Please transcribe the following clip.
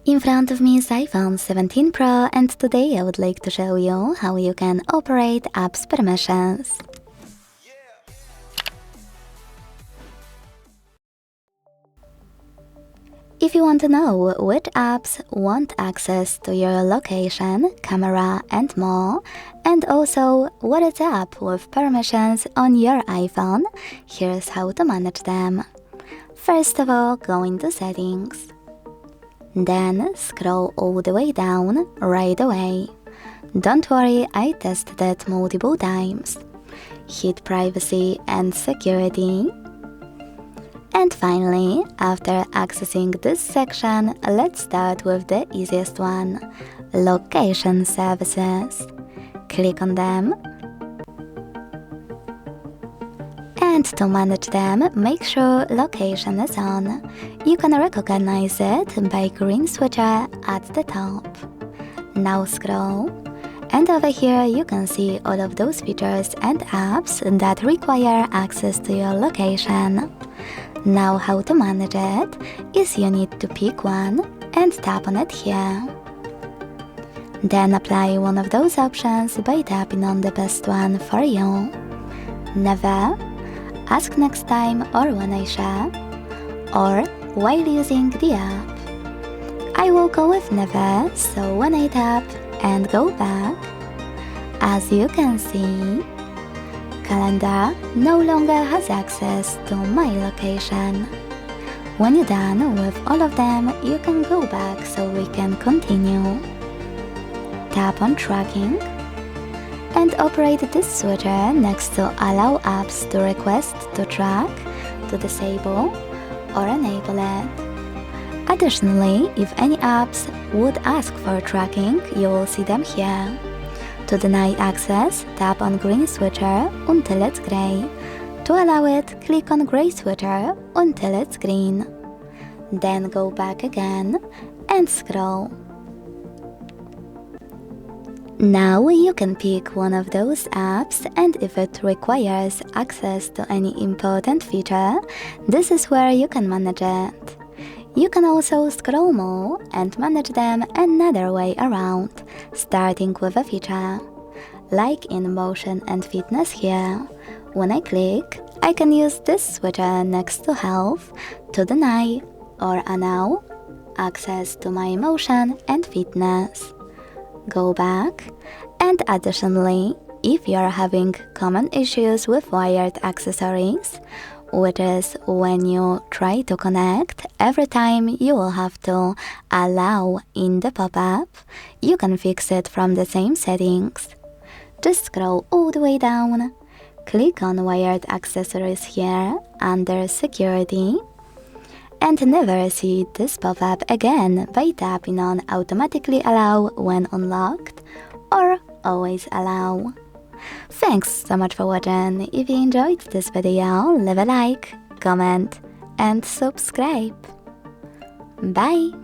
In front of me is iPhone 17 Pro, and today I would like to show you how you can operate apps permissions. If you want to know which apps want access to your location, camera and more, and also what is app with permissions on your iPhone, here's how to manage them. First of all, go into Settings. Then scroll all the way down right away. Don't worry, I tested it multiple times. Hit Privacy and Security. And finally, after accessing this section, let's start with the easiest one, Location Services. Click on them. And to manage them, make sure location is on. You can recognize it by green switcher at the top. Now scroll. And over here you can see all of those features and apps that require access to your location. Now how to manage it is you need to pick one and tap on it here. Then apply one of those options by tapping on the best one for you. Never, Ask next time or when I share, or while using the app. I will go with never, so when I tap and go back, as you can see, calendar no longer has access to my location. When you're done with all of them, you can go back so we can continue. Tap on tracking and operate this switcher next to allow apps to request to track, to disable or enable it. Additionally, if any apps would ask for tracking, you will see them here. To deny access, tap on green switcher until it's gray. To allow it, click on gray switcher until it's green. Then go back again and scroll. Now you can pick one of those apps, and if it requires access to any important feature, this is where you can manage it. You can also scroll more and manage them another way around, starting with a feature. Like in motion and fitness here. When I click, I can use this switcher next to health to deny or allow access to my motion and fitness. Go back, and additionally, if you are having common issues with wired accessories, which is when you try to connect, every time you will have to allow in the pop-up, you can fix it from the same settings. Just scroll all the way down, click on wired accessories here under security, and never see this pop-up again by tapping on automatically allow when unlocked or always allow. Thanks so much for watching. If you enjoyed this video, leave a like, comment and subscribe. Bye!